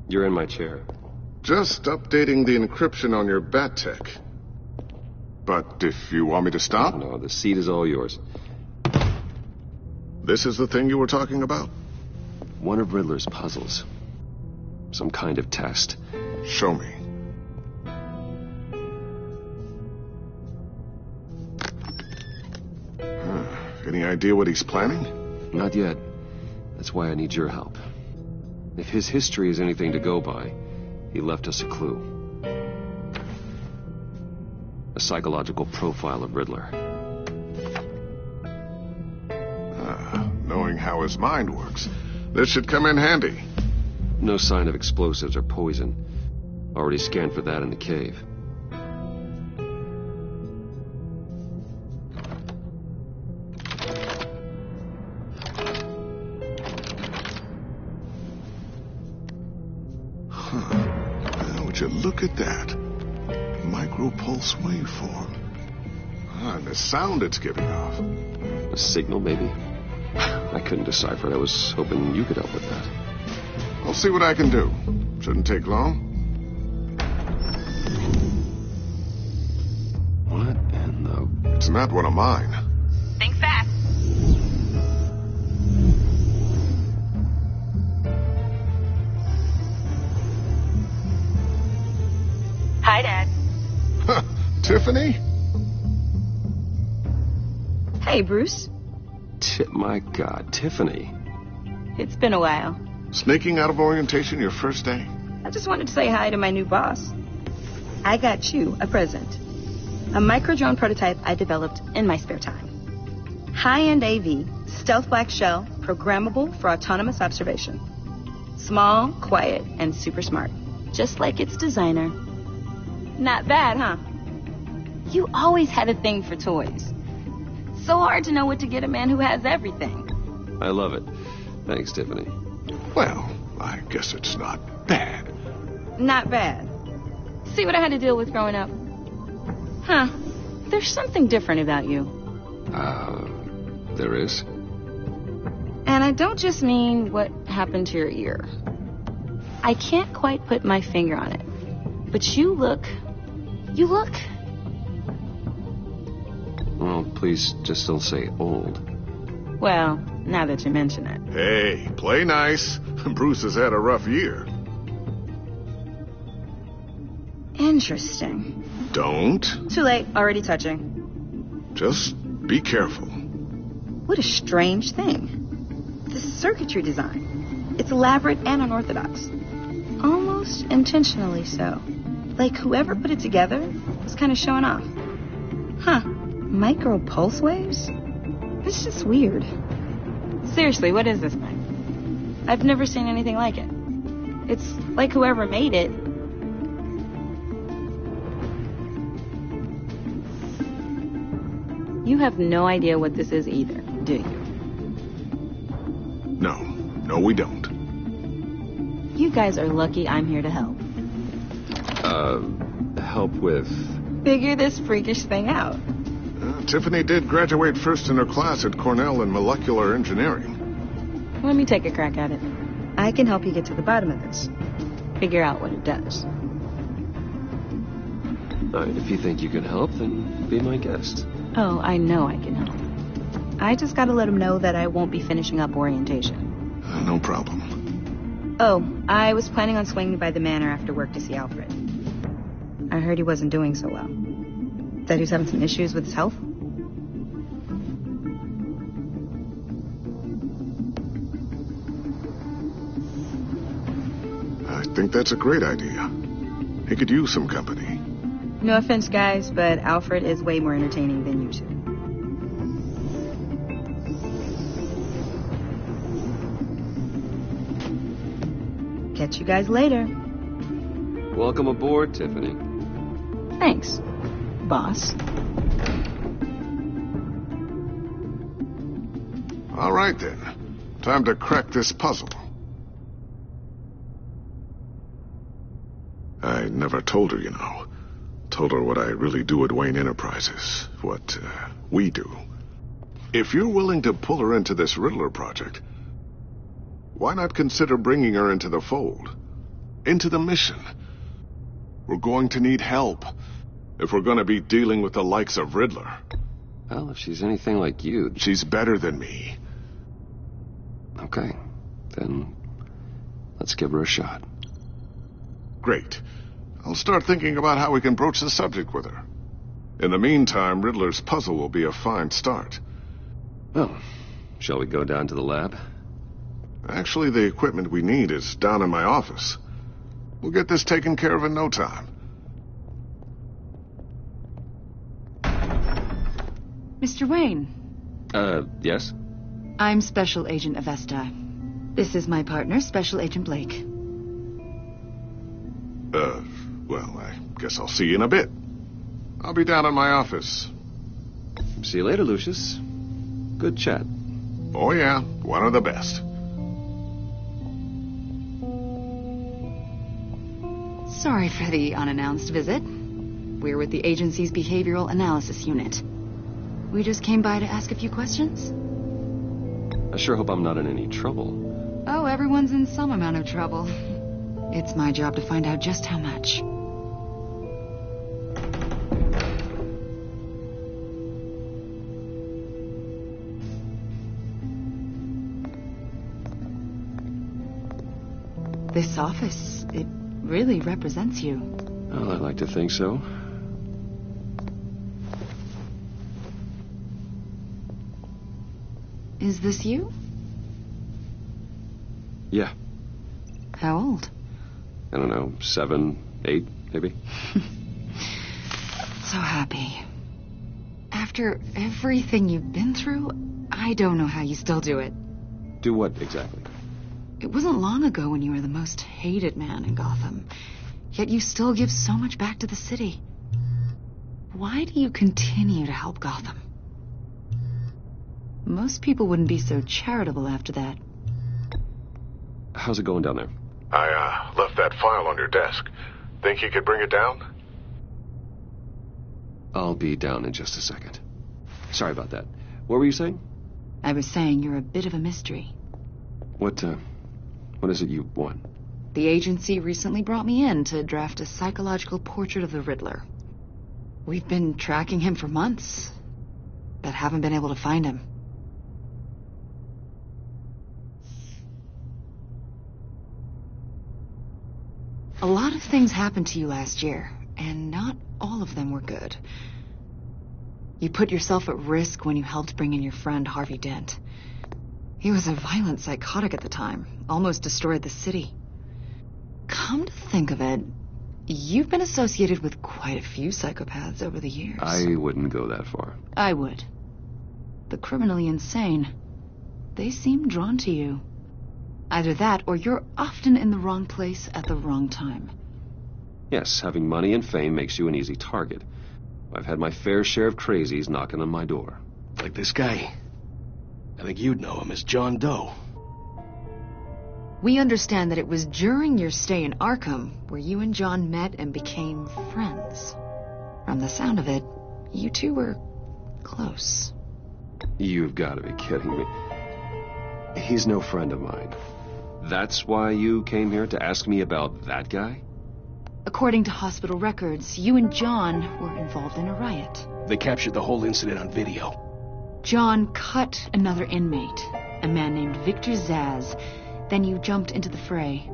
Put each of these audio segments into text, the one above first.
You're in my chair. Just updating the encryption on your bat tech. But if you want me to stop... No, the seat is all yours. This is the thing you were talking about? One of Riddler's puzzles. Some kind of test. Show me. Any idea what he's planning? Not yet. That's why I need your help. If his history is anything to go by, he left us a clue. A psychological profile of Riddler. Knowing how his mind works, this should come in handy. No sign of explosives or poison. Already scanned for that in the cave. Would you look at that? Micro-pulse waveform. And the sound it's giving off. A signal, maybe? I couldn't decipher it. I was hoping you could help with that. I'll see what I can do. Shouldn't take long. What in the... It's not one of mine. Think fast. Hi, Dad. Tiffany? Hey, Bruce. My God, Tiffany. It's been a while. Sneaking out of orientation your first day? I just wanted to say hi to my new boss. I got you a present. A micro-drone prototype I developed in my spare time. High-end AV, stealth black shell, programmable for autonomous observation. Small, quiet, and super smart. Just like its designer. Not bad, huh? You always had a thing for toys. So hard to know what to get a man who has everything. I love it. Thanks, Tiffany. Well, I guess it's not bad. Not bad. See what I had to deal with growing up? Huh. There's something different about you. There is? And I don't just mean what happened to your ear. I can't quite put my finger on it. But you look... Well, please just don't say old. Well, now that you mention it. Hey, play nice. Bruce has had a rough year. Interesting. Don't. Too late, already touching. Just be careful. What a strange thing. The circuitry design. It's elaborate and unorthodox. Almost intentionally so. Like whoever put it together was kind of showing off. Huh. Micro pulse waves? It's just weird. Seriously, what is this thing? I've never seen anything like it. It's like whoever made it. You have no idea what this is either, do you? No, we don't. You guys are lucky I'm here to help. Help with... Figure this freakish thing out. Tiffany did graduate first in her class at Cornell in molecular engineering. Let me take a crack at it. I can help you get to the bottom of this. Figure out what it does. All right, if you think you can help, then be my guest. Oh, I know I can help. I just gotta let him know that I won't be finishing up orientation. No problem. Oh, I was planning on swinging by the manor after work to see Alfred. I heard he wasn't doing so well. That he was having some issues with his health. I think that's a great idea. He could use some company. No offense, guys, but Alfred is way more entertaining than you two. Catch you guys later. Welcome aboard, Tiffany. Thanks, boss. All right, then. Time to crack this puzzle. I never told her, you know. Told her what I really do at Wayne Enterprises. What we do. If you're willing to pull her into this Riddler project, why not consider bringing her into the fold? into the mission. We're going to need help if we're going to be dealing with the likes of Riddler. Well, if she's anything like you... She's better than me. Okay, then let's give her a shot. Great. I'll start thinking about how we can broach the subject with her. In the meantime, Riddler's puzzle will be a fine start. Well, shall we go down to the lab? Actually, the equipment we need is down in my office. We'll get this taken care of in no time. Mr. Wayne. Yes? I'm Special Agent Avesta. This is my partner, Special Agent Blake. Well, I guess I'll see you in a bit. I'll be down in my office. See you later, Lucius. Good chat. Oh, yeah. One of the best. Sorry for the unannounced visit. We're with the agency's behavioral analysis unit. We just came by to ask a few questions. I sure hope I'm not in any trouble. Oh, everyone's in some amount of trouble. It's my job to find out just how much. This office, it really represents you. Well, I'd like to think so. Is this you? Yeah. How old? I don't know, 7, 8, maybe? So happy. After everything you've been through, I don't know how you still do it. Do what, exactly? It wasn't long ago when you were the most hated man in Gotham. Yet you still give so much back to the city. Why do you continue to help Gotham? Most people wouldn't be so charitable after that. How's it going down there? I left that file on your desk. Think you could bring it down? I'll be down in just a second. Sorry about that. What were you saying? I was saying you're a bit of a mystery. What is it you want? The agency recently brought me in to draft a psychological portrait of the Riddler. We've been tracking him for months, but haven't been able to find him. A lot of things happened to you last year, and not all of them were good. You put yourself at risk when you helped bring in your friend Harvey Dent. He was a violent psychotic at the time, almost destroyed the city. Come to think of it, you've been associated with quite a few psychopaths over the years. I wouldn't go that far. I would. The criminally insane. They seem drawn to you. Either that, or you're often in the wrong place at the wrong time. Yes, having money and fame makes you an easy target. I've had my fair share of crazies knocking on my door. Like this guy. I think you'd know him as John Doe. We understand that it was during your stay in Arkham where you and John met and became friends. From the sound of it, you two were close. You've got to be kidding me. He's no friend of mine. That's why you came here to ask me about that guy? According to hospital records, you and John were involved in a riot. They captured the whole incident on video. John cut another inmate, a man named Victor Zaz. Then you jumped into the fray.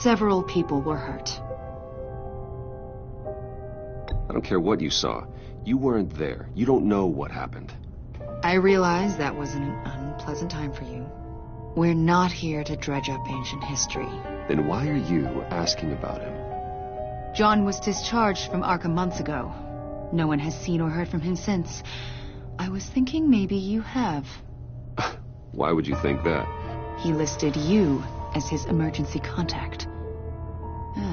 Several people were hurt. I don't care what you saw. You weren't there. You don't know what happened. I realize that was an unpleasant time for you. We're not here to dredge up ancient history. Then why are you asking about him? John was discharged from Arkham months ago. No one has seen or heard from him since. I was thinking maybe you have. Why would you think that? He listed you as his emergency contact.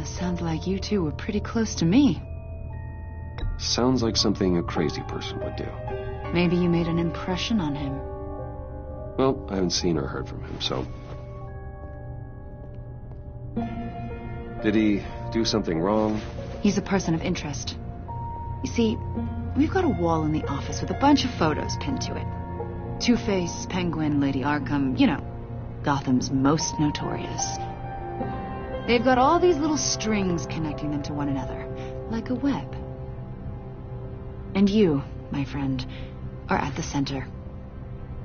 Sounds like you two were pretty close to me. Sounds like something a crazy person would do. Maybe you made an impression on him. Well, I haven't seen or heard from him, so... Did he do something wrong? He's a person of interest. You see, we've got a wall in the office with a bunch of photos pinned to it. Two-Face, Penguin, Lady Arkham, you know, Gotham's most notorious. They've got all these little strings connecting them to one another, like a web. And you, my friend, are at the center.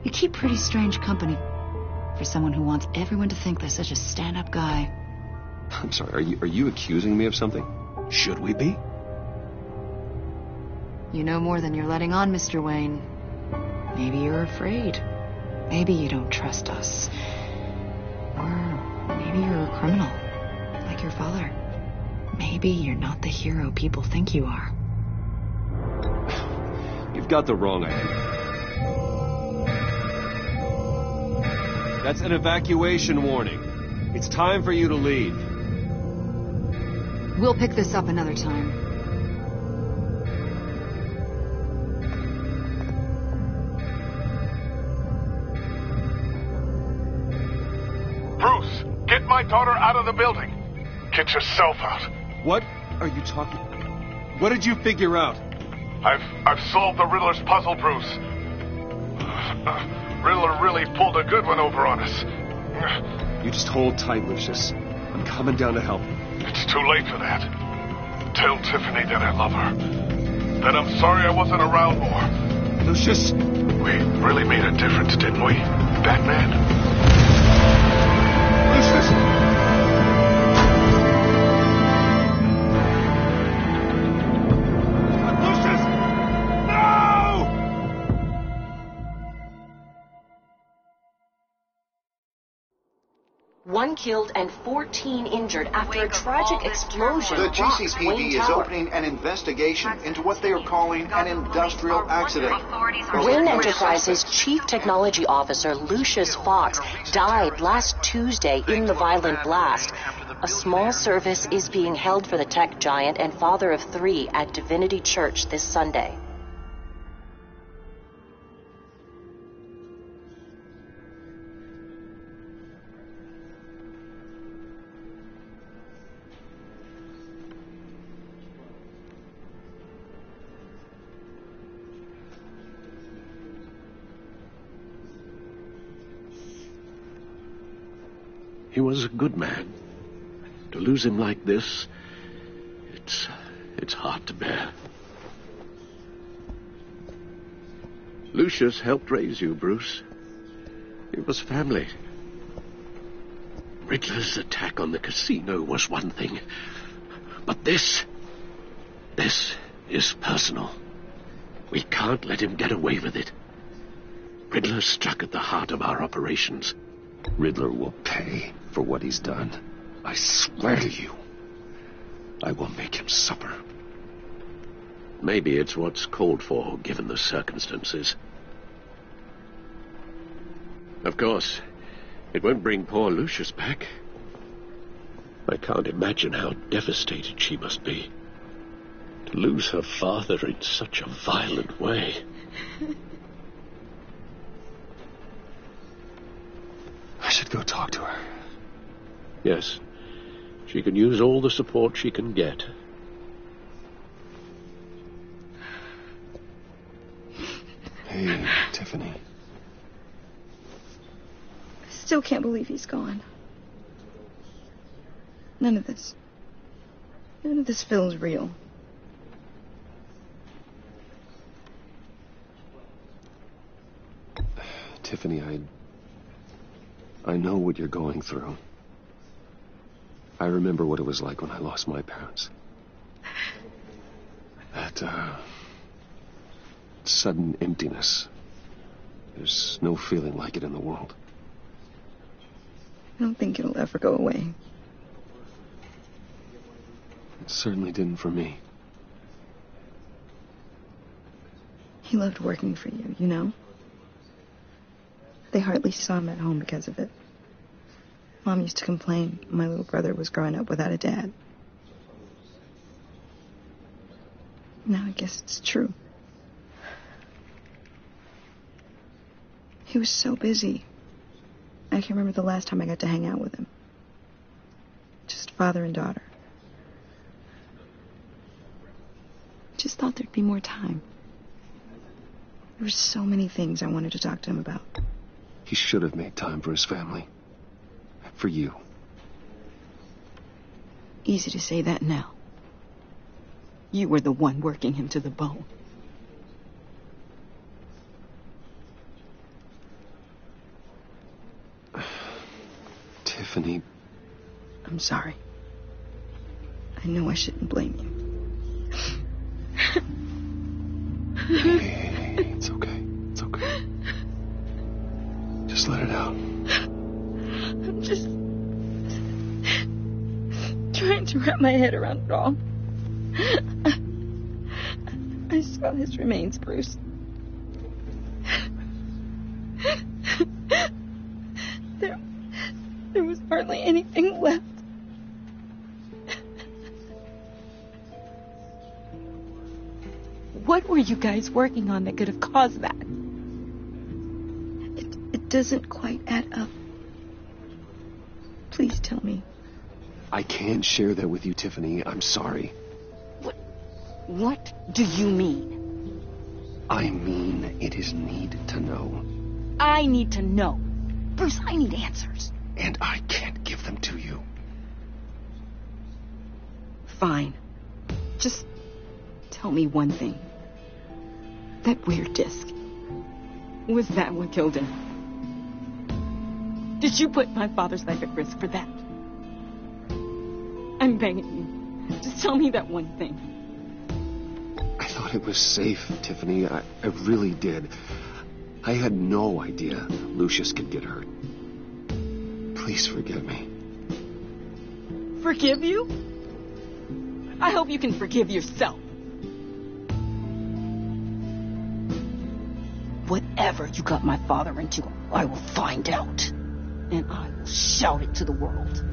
You keep pretty strange company for someone who wants everyone to think they're such a stand-up guy. I'm sorry, are you accusing me of something? Should we be? You know more than you're letting on, Mr. Wayne. Maybe you're afraid. Maybe you don't trust us. Or maybe you're a criminal, like your father. Maybe you're not the hero people think you are. You've got the wrong idea. That's an evacuation warning. It's time for you to leave. We'll pick this up another time. Bruce, get my daughter out of the building. Get yourself out. What are you talking? What did you figure out? I've solved the Riddler's puzzle, Bruce. Riddler really pulled a good one over on us. You just hold tight, Lucius. I'm coming down to help. It's too late for that. Tell Tiffany that I love her. That I'm sorry I wasn't around more. Lucius! We really made a difference, didn't we, Batman? Lucius! One killed and 14 injured after a tragic explosion. The rocks GCPD Wayne is Tower. opening an investigation into what they are calling an industrial accident. Wayne Enterprises Chief Technology Officer Lucius Fox died last Tuesday in the violent blast. A small service is being held for the tech giant and father of 3 at Divinity Church this Sunday. He was a good man. To lose him like this, it's hard to bear. Lucius helped raise you, Bruce. It was family. Riddler's attack on the casino was one thing. But this is personal. We can't let him get away with it. Riddler struck at the heart of our operations. Riddler will pay for what he's done. I swear to you. I will make him suffer. Maybe it's what's called for, given the circumstances. Of course, it won't bring poor Lucius back. I can't imagine how devastated she must be. To lose her father in such a violent way. I should go talk to her. Yes, she can use all the support she can get. Hey, Tiffany. I still can't believe he's gone. None of this feels real. Tiffany, I know what you're going through. I remember what it was like when I lost my parents. That, sudden emptiness. There's no feeling like it in the world. I don't think it'll ever go away. It certainly didn't for me. He loved working for you, you know? They hardly saw him at home because of it. Mom used to complain my little brother was growing up without a dad. Now I guess it's true. He was so busy. I can't remember the last time I got to hang out with him. Just father and daughter. Just thought there'd be more time. There were so many things I wanted to talk to him about. He should have made time for his family. For you. Easy to say that now. You were the one working him to the bone. Tiffany. I'm sorry. I know I shouldn't blame you. Hey, it's okay. It's okay. Just let it out. I'm just trying to wrap my head around it all. I saw his remains, Bruce. There was hardly anything left. What were you guys working on that could have caused that? It doesn't quite add up. Please tell me. I can't share that with you, Tiffany. I'm sorry. What do you mean? I mean, it is need to know. I need to know. Bruce, I need answers. And I can't give them to you. Fine. Just tell me one thing. That weird disc. Was that what killed him? Did you put my father's life at risk for that? I'm begging you. Just tell me that one thing. I thought it was safe, Tiffany. I really did. I had no idea Lucius could get hurt. Please forgive me. Forgive you? I hope you can forgive yourself. Whatever you got my father into, I will find out. And I will shout it to the world.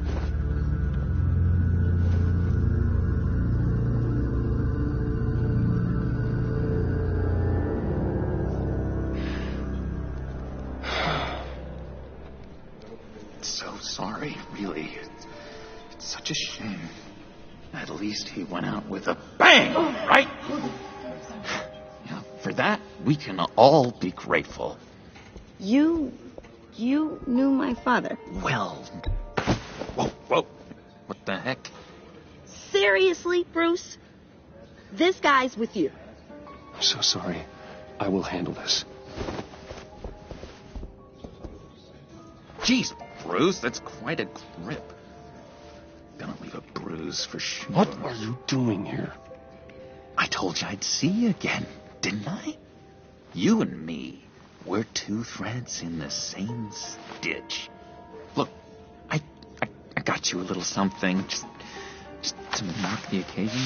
So sorry, really. It's such a shame. At least he went out with a bang, right? Yeah, for that, we can all be grateful. You knew my father. Well, whoa. What the heck? Seriously, Bruce? This guy's with you. I'm so sorry. I will handle this. Jeez, Bruce, that's quite a grip. Gonna leave a bruise for sure. What are you doing here? I told you I'd see you again, didn't I? You and me, we're two threads in the same stitch. Look, I got you a little something, just to mark the occasion.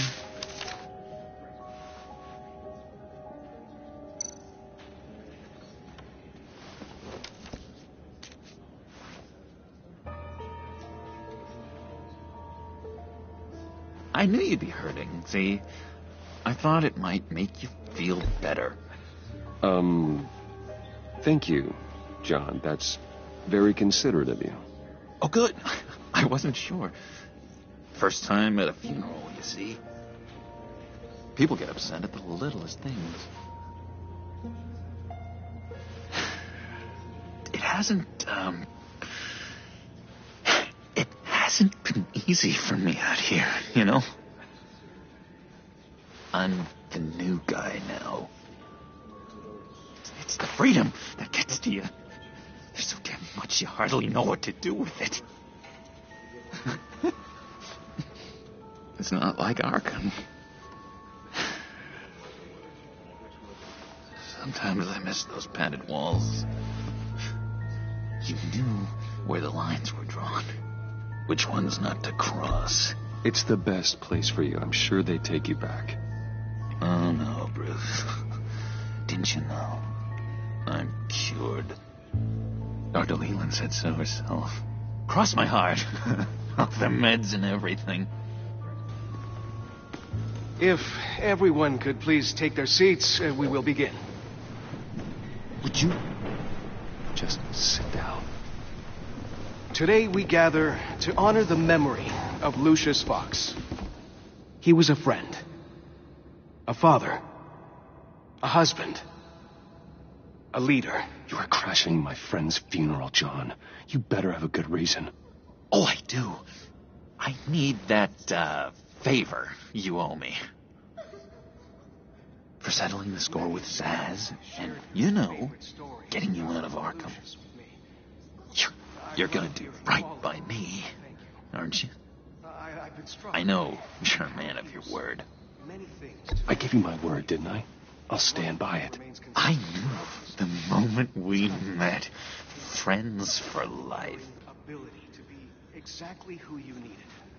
I knew you'd be hurting, see? I thought it might make you feel better. Thank you, John. That's very considerate of you. Oh, good. I wasn't sure. First time at a funeral, you see. People get upset at the littlest things. It hasn't been easy for me out here, you know? I'm the new guy now. It's the freedom that gets to you. There's so damn much you hardly know what to do with it. It's not like Arkham. Sometimes I miss those padded walls. You knew where the lines were drawn. Which ones not to cross. It's the best place for you. I'm sure they take you back. Oh, no, Bruce. Didn't you know? I'm cured. Dr. Leland said so herself. Cross my heart. Off the meds and everything. If everyone could please take their seats, we will begin. Would you just sit down? Today we gather to honor the memory of Lucius Fox. He was a friend, a father, a husband, a leader. You are crashing my friend's funeral, John. You better have a good reason. Oh, I do. I need that, favor you owe me. For settling the score with Zaz, and, you know, getting you out of Arkham. You're gonna do right by me, aren't you? I know you're a man of your word. I gave you my word, didn't I? I'll stand by it. I knew the moment we met. Friends for life. Ability to be exactly who you needed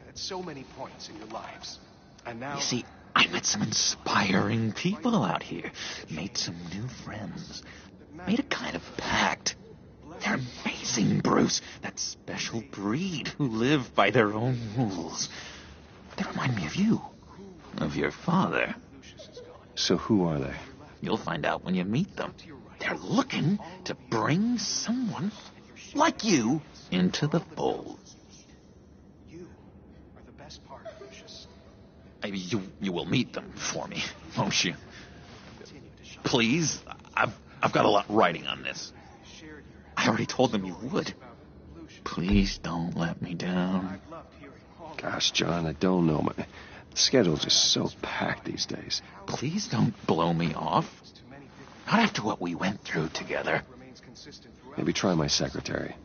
at so many points in your lives. And now... You see, I met some inspiring people out here. Made some new friends. Made a kind of pact. They're amazing, Bruce. That special breed who live by their own rules. They remind me of you. Of your father. So who are they? You'll find out when you meet them. They're looking to bring someone like you into the fold. You are the best part, Lucius. Maybe you will meet them for me, won't you? Please, I've got a lot writing on this. I already told them you would. Please don't let me down. Gosh, John, I don't know. My schedule's just so packed these days. Please don't blow me off. Not after what we went through together. Maybe try my secretary.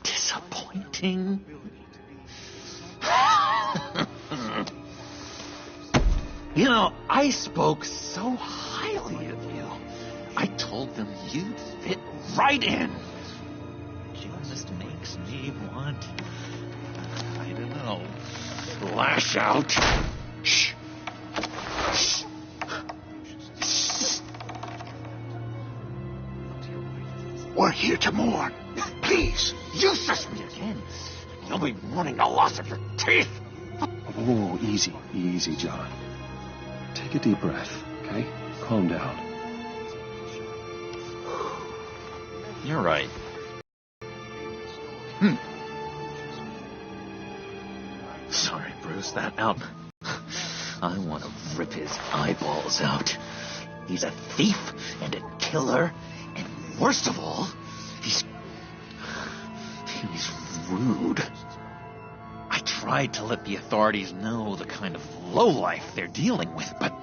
Disappointing. You know, I spoke so highly of you. I told them you'd fit right in. Just makes me want, I don't know, lash out. Shh. Shh. We're here to mourn. Please, useless me again. You'll be mourning the loss of your teeth. Oh, easy, easy, John. Take a deep breath, okay? Calm down. You're right. Sorry, Bruce, that out. I want to rip his eyeballs out. He's a thief and a killer, and worst of all, he's rude. I tried to let the authorities know the kind of lowlife they're dealing with, but...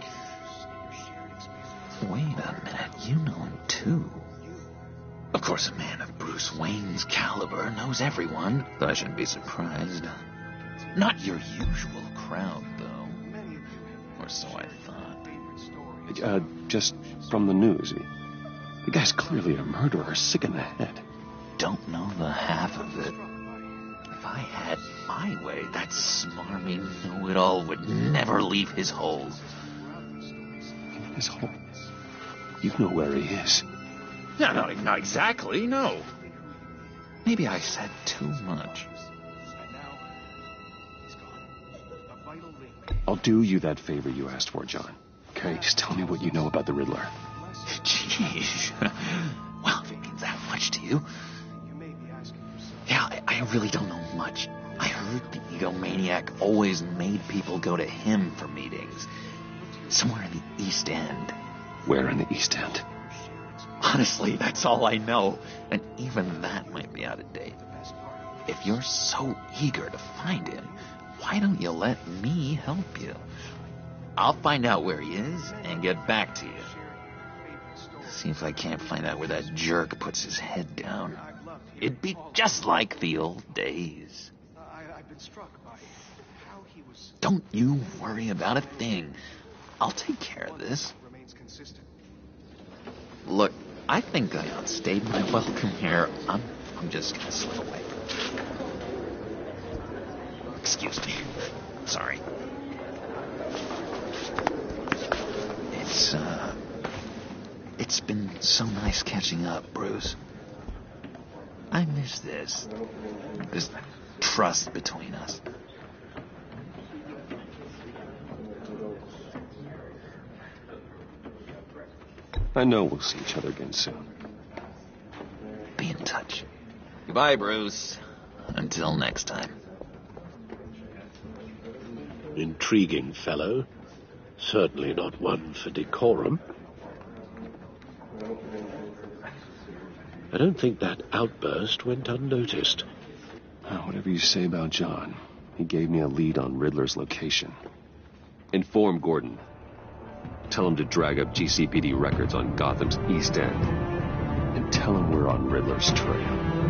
Wait a minute, you know him too. Of course, a man of Bruce Wayne's caliber knows everyone, so I shouldn't be surprised. Not your usual crowd, though. Or so I thought. Just from the news. The guy's clearly a murderer, sick in the head. Don't know the half of it. If I had my way, that smarmy know-it-all would never leave his hole. His hole? You know where he is. No, not exactly, no. Maybe I said too much. I'll do you that favor you asked for, John. Okay, just tell me what you know about the Riddler. Jeez. Well, if it means that much to you. Yeah, I really don't know much. I heard the egomaniac always made people go to him for meetings. Somewhere in the East End. Where in the East End? Honestly, that's all I know. And even that might be out of date. If you're so eager to find him, why don't you let me help you? I'll find out where he is and get back to you. See if I can't find out where that jerk puts his head down. It'd be just like the old days. Don't you worry about a thing. I'll take care of this. Look, I think I outstayed my welcome here. I'm just gonna slip away. Excuse me. Sorry. It's been so nice catching up, Bruce. I miss this trust between us. I know we'll see each other again soon. Be in touch. Goodbye, Bruce. Until next time. Intriguing fellow. Certainly not one for decorum. I don't think that outburst went unnoticed. Whatever you say about John, he gave me a lead on Riddler's location. Inform Gordon. Tell him to drag up GCPD records on Gotham's East End. And tell him we're on Riddler's trail.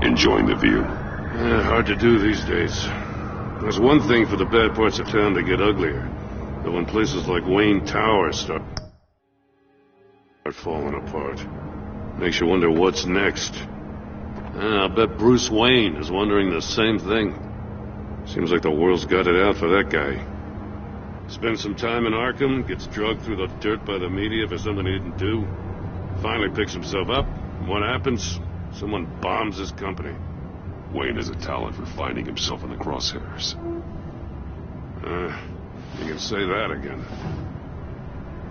Enjoying the view? Hard to do these days. There's one thing for the bad parts of town to get uglier. But when places like Wayne Tower start falling apart, makes you wonder what's next. I'll bet Bruce Wayne is wondering the same thing. Seems like the world's got it out for that guy. Spends some time in Arkham, gets drugged through the dirt by the media for something he didn't do. Finally picks himself up, and what happens? Someone bombs his company. Wayne has a talent for finding himself in the crosshairs. You can say that again.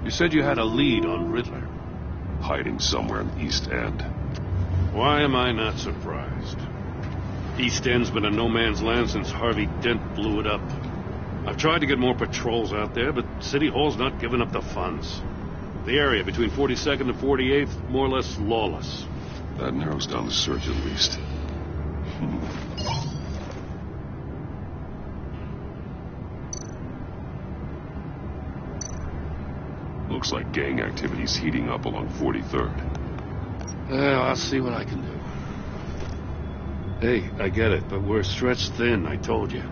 You said you had a lead on Riddler. Hiding somewhere in the East End. Why am I not surprised? East End's been a no-man's land since Harvey Dent blew it up. I've tried to get more patrols out there, but City Hall's not giving up the funds. The area between 42nd and 48th, more or less lawless. That narrows down the search at least. Looks like gang activity's heating up along 43rd. Well, I'll see what I can do. Hey, I get it, but we're stretched thin, I told you.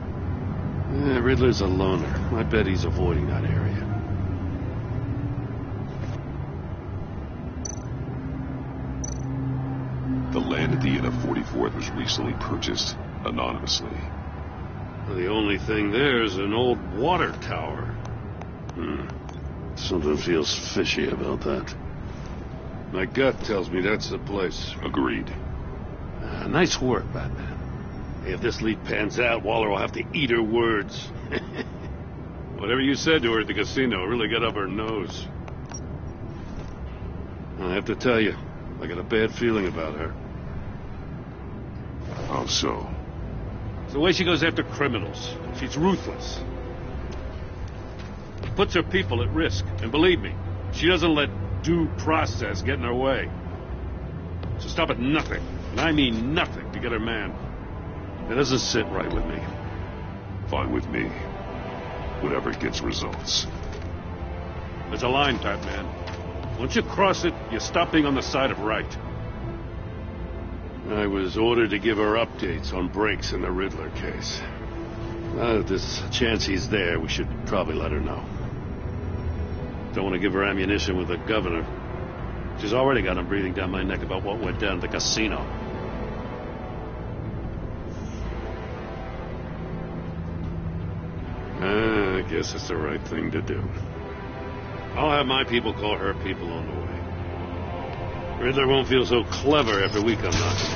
Riddler's a loner. I bet he's avoiding that area. The land at the end of 44th was recently purchased anonymously. The only thing there is an old water tower. Something feels fishy about that. My gut tells me that's the place. Agreed. Nice work, Batman. Hey, if this lead pans out, Waller will have to eat her words. Whatever you said to her at the casino really got up her nose. I have to tell you, I got a bad feeling about her. How so? It's the way she goes after criminals. She's ruthless. Puts her people at risk. And believe me, she doesn't let due process get in her way. She'll stop at nothing, and I mean nothing, to get her man. It doesn't sit right with me. Fine with me. Whatever gets results. There's a line, Batman. Once you cross it, you stop being on the side of right. I was ordered to give her updates on breaks in the Riddler case. Now that there's a chance he's there, we should probably let her know. Don't want to give her ammunition with the governor. She's already got him breathing down my neck about what went down at the casino. I guess it's the right thing to do. I'll have my people call her people on the way. Riddler won't feel so clever after we come knocking.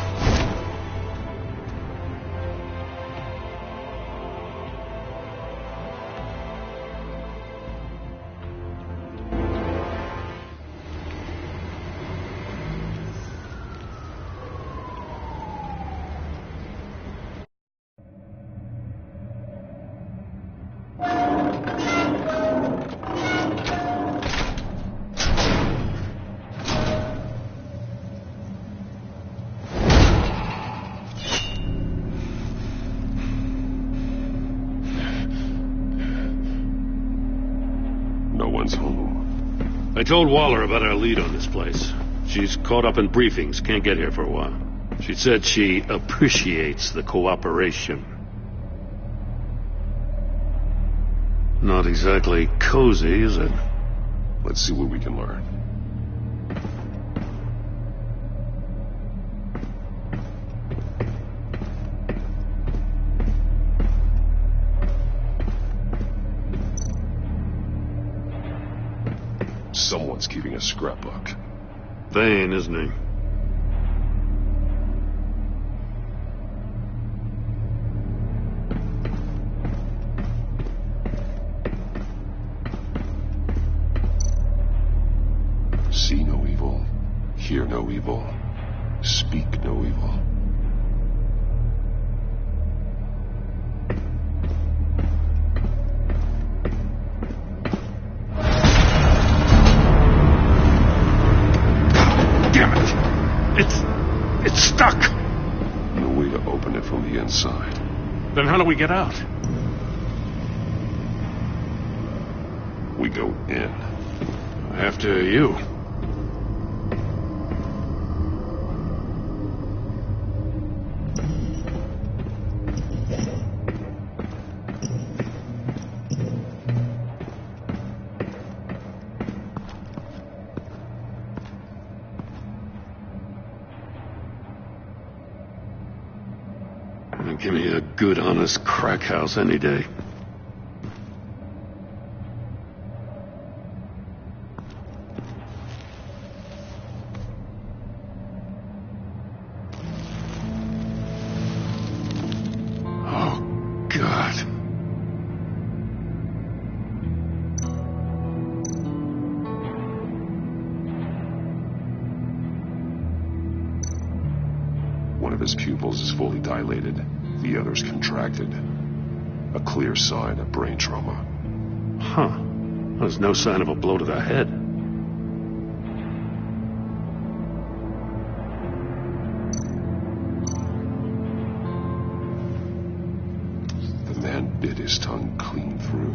I told Waller about our lead on this place. She's caught up in briefings, can't get here for a while. She said she appreciates the cooperation. Not exactly cozy, is it? Let's see what we can learn. Someone's keeping a scrapbook. Vain, isn't he? See no evil, hear no evil, speak no evil. It's stuck! No way to open it from the inside. Then how do we get out? We go in. After you. Give me a good, honest crack house any day. Oh, God. One of his pupils is fully dilated. The other's contracted. A clear sign of brain trauma. Huh. There's no sign of a blow to the head. The man bit his tongue clean through.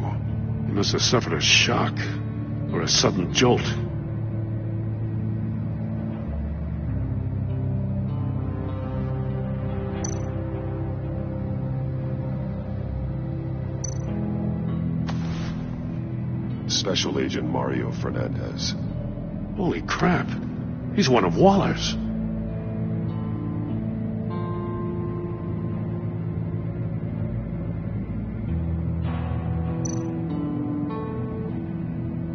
He must have suffered a shock or a sudden jolt. Special Agent Mario Fernandez. Holy crap. He's one of Waller's.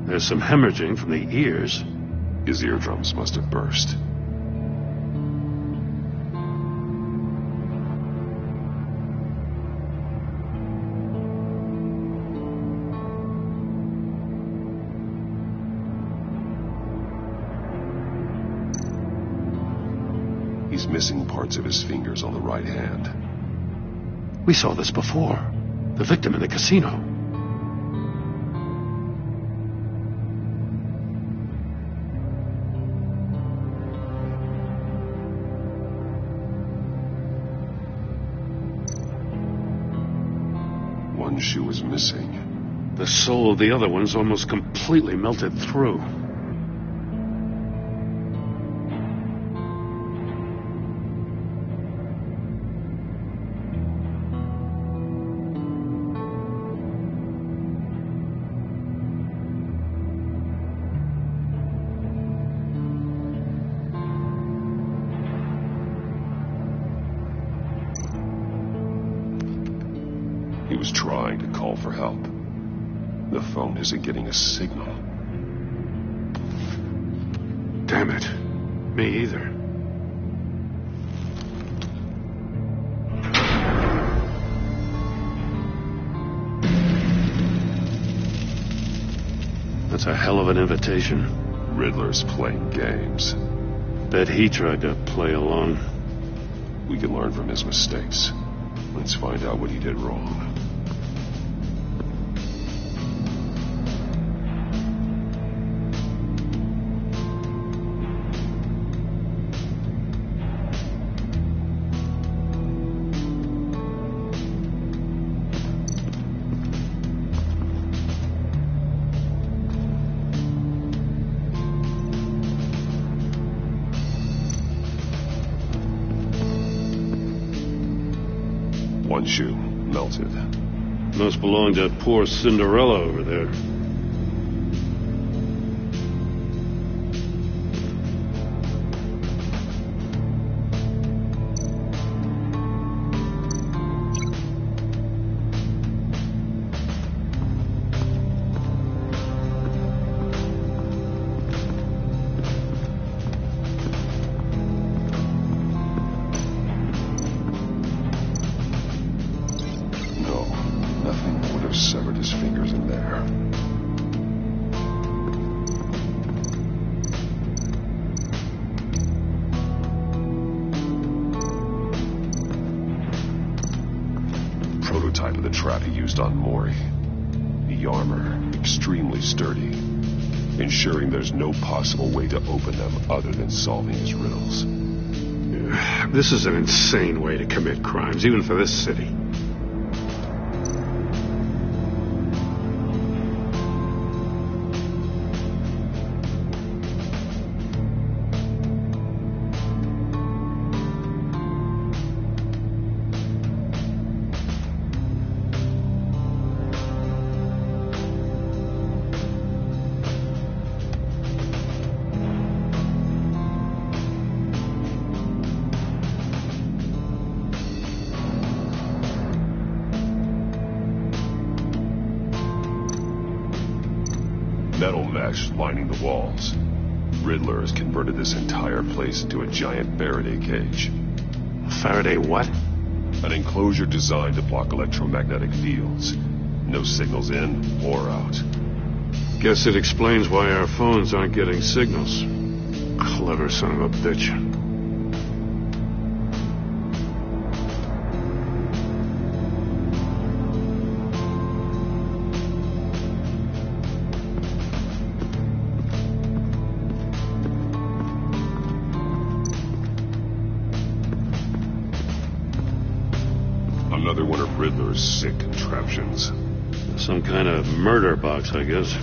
There's some hemorrhaging from the ears. His eardrums must have burst. He's missing parts of his fingers on the right hand. We saw this before. The victim in the casino. One shoe is missing. The sole of the other one's almost completely melted through. He was trying to call for help. The phone isn't getting a signal. Damn it. Me either. That's a hell of an invitation. Riddler's playing games. Bet he tried to play along. We can learn from his mistakes. Let's find out what he did wrong. One shoe melted. Must belong to poor Cinderella over there. Severed his fingers in there. Prototype of the trap he used on Mori. The armor, extremely sturdy, ensuring there's no possible way to open them other than solving his riddles. This is an insane way to commit crimes, even for this city. mesh lining the walls. Riddler has converted this entire place into a giant Faraday cage. Faraday what? An enclosure designed to block electromagnetic fields. No signals in or out. Guess it explains why our phones aren't getting signals. Clever son of a bitch. Another one of Riddler's sick contraptions. Some kind of murder box, I guess.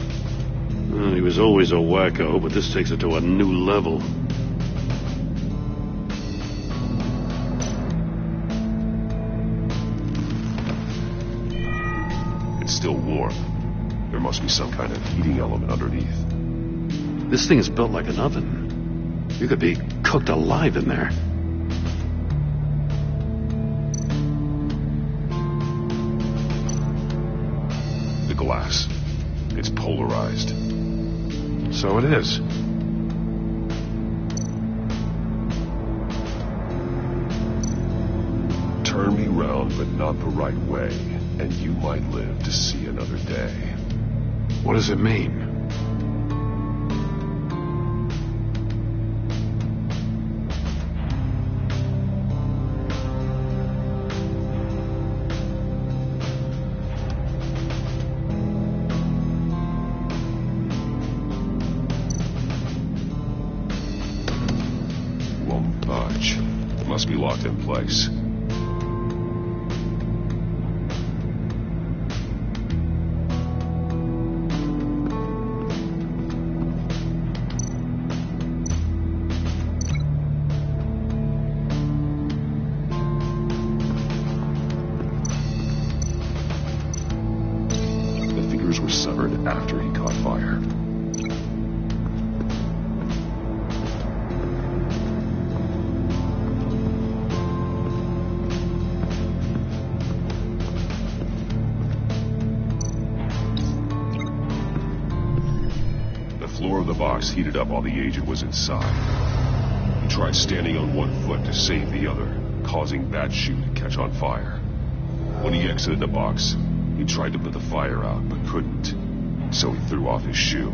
Well, he was always a wacko, but this takes it to a new level. It's still warm. There must be some kind of heating element underneath. This thing is built like an oven. You could be cooked alive in there. The glass. It's polarized. So it is. Turn me round, but not the right way, and you might live to see another day. What does it mean? Won't budge. Must be locked in place. The fingers were severed after he caught fire. The floor of the box heated up while the agent was inside. He tried standing on one foot to save the other, causing that shoe to catch on fire. When he exited the box, he tried to put the fire out, but couldn't, so he threw off his shoe.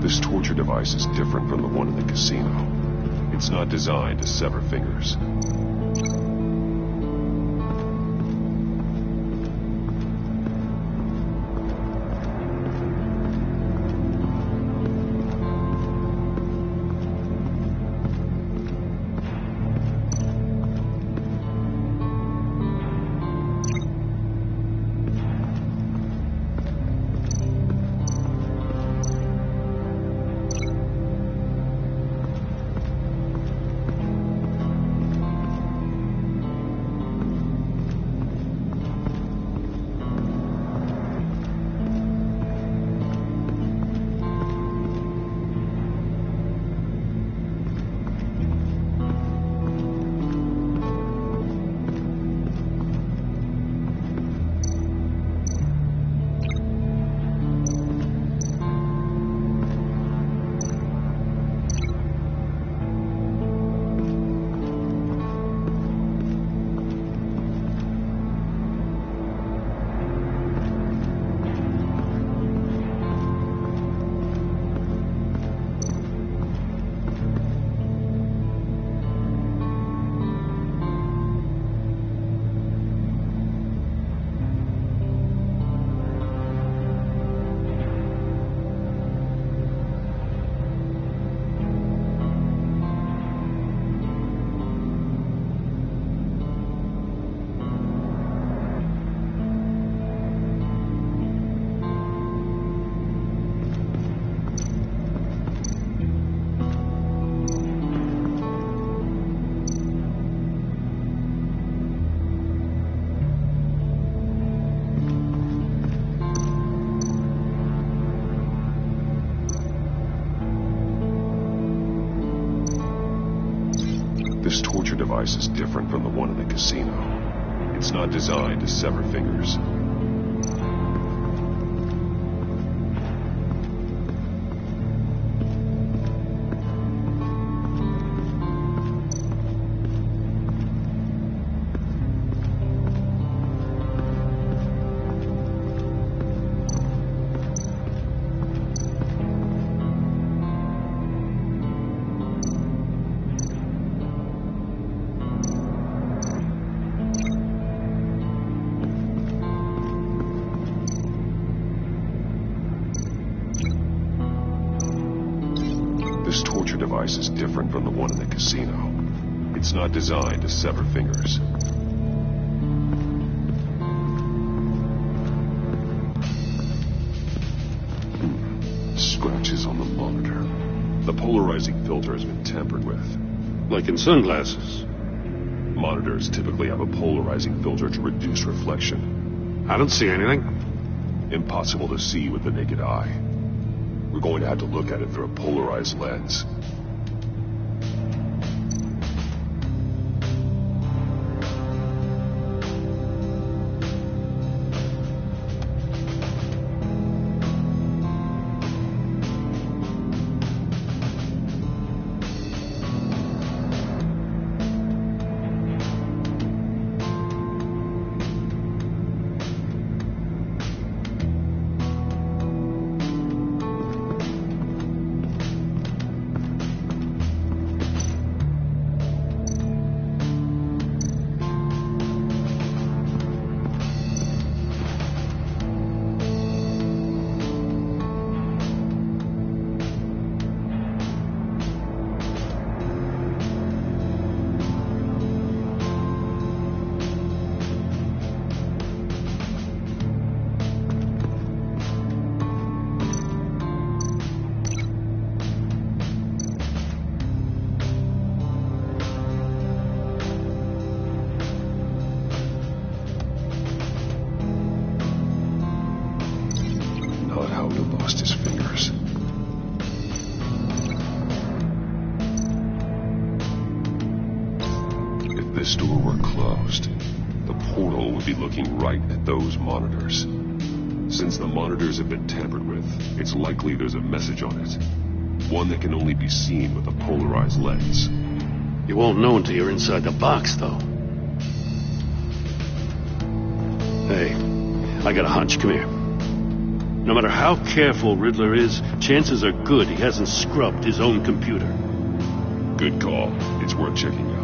This torture device is different from the one in the casino. It's not designed to sever fingers. This torture device is different from the one in the casino. It's not designed to sever fingers. This torture device is different from the one in the casino. It's not designed to sever fingers. Scratches on the monitor. The polarizing filter has been tampered with. Like in sunglasses. Monitors typically have a polarizing filter to reduce reflection. I don't see anything. Impossible to see with the naked eye. We're going to have to look at it through a polarized lens. Not how he lost his fingers. If this door were closed, the portal would be looking right at those monitors. Since the monitors have been tampered with, it's likely there's a message on it. One that can only be seen with a polarized lens. You won't know until you're inside the box, though. Hey, I got a hunch. Come here. No matter how careful Riddler is, chances are good he hasn't scrubbed his own computer. Good call. It's worth checking out.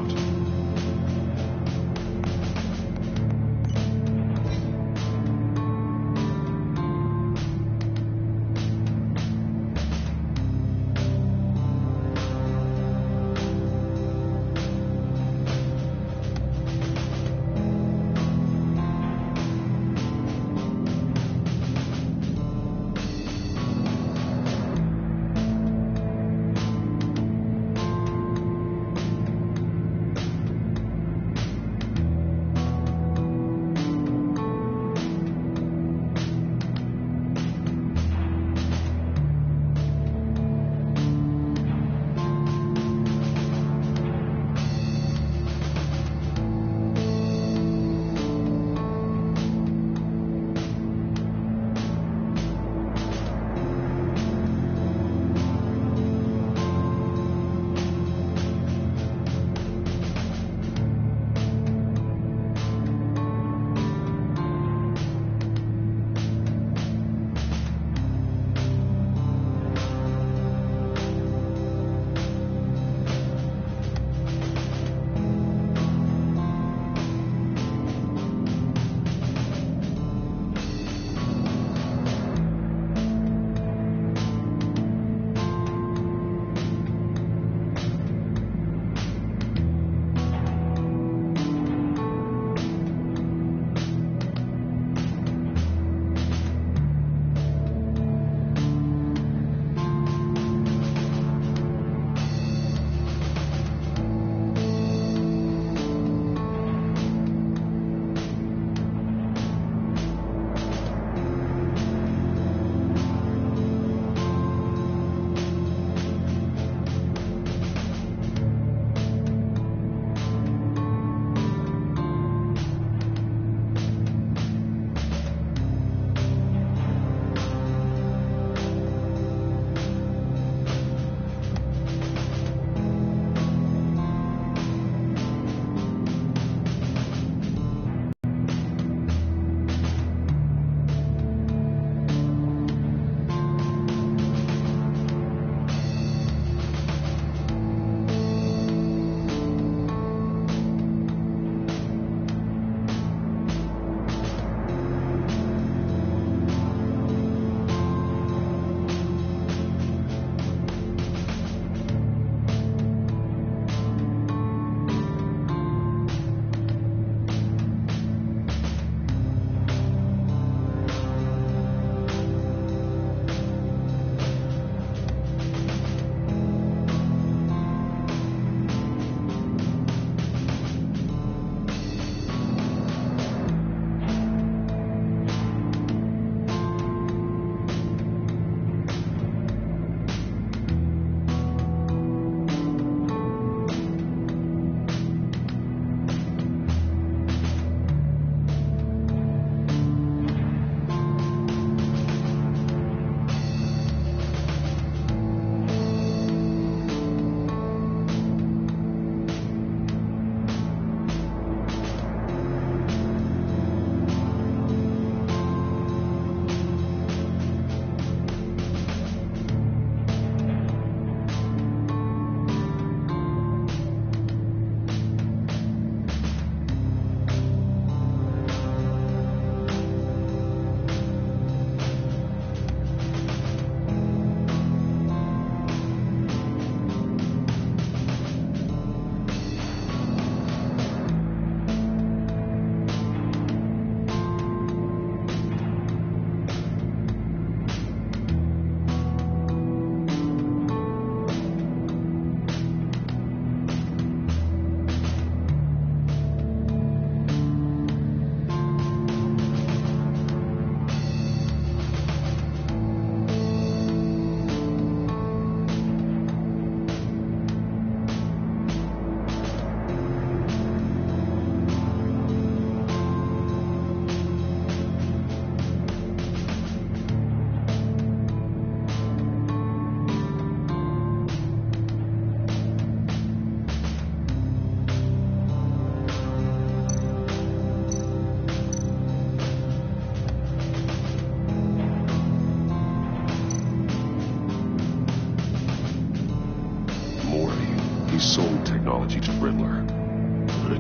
he sold technology to Riddler.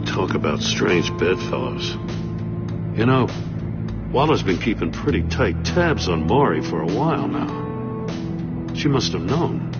Talk about strange bedfellows. You know, Waller's been keeping pretty tight tabs on Maury for a while now. She must have known.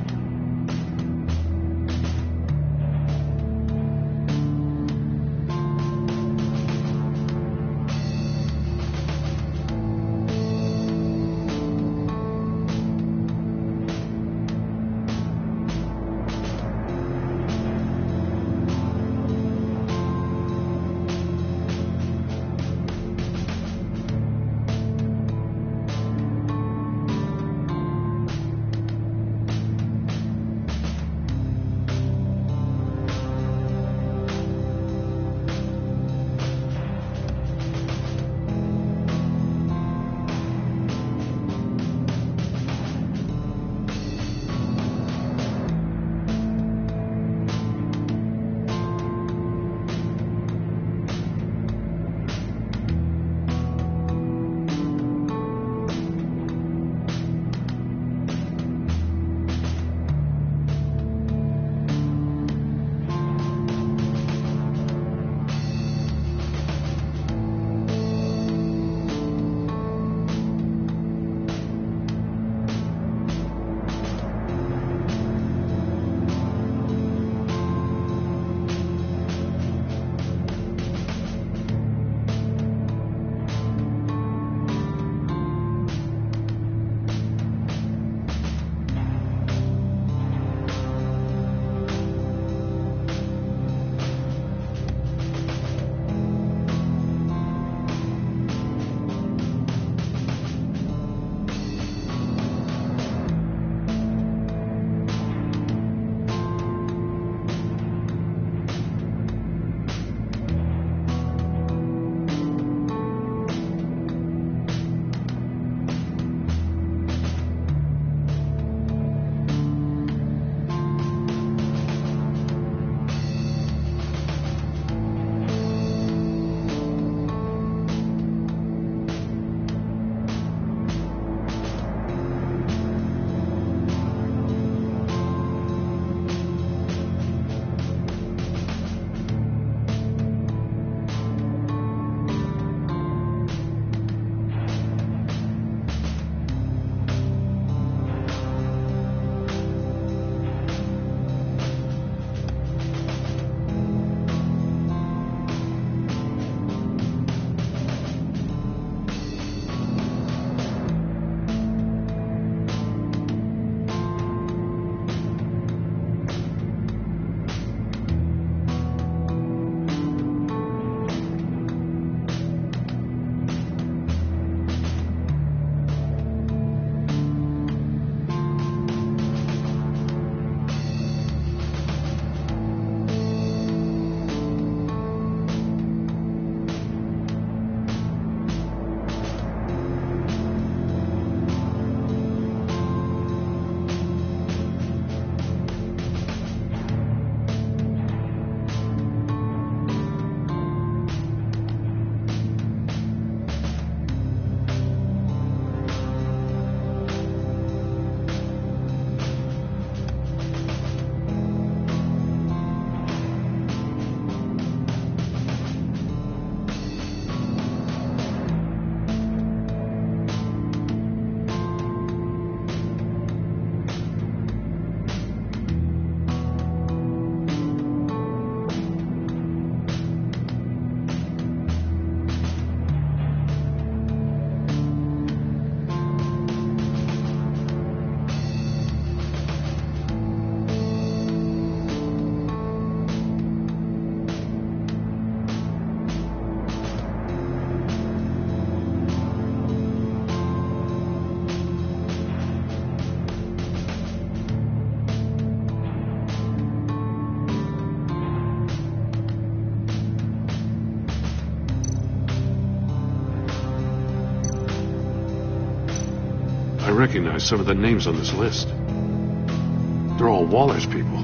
I recognize some of the names on this list. They're all Waller's people.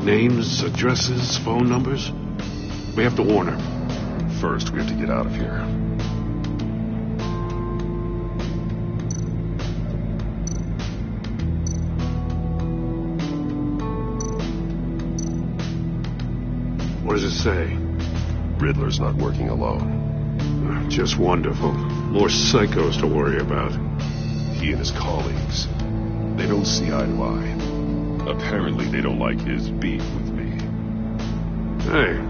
Names, addresses, phone numbers. We have to warn her. First, we have to get out of here. What does it say? Riddler's not working alone. Just wonderful. More psychos to worry about. He and his colleagues, they don't see eye to eye. Apparently they don't like his beef with me. Hey,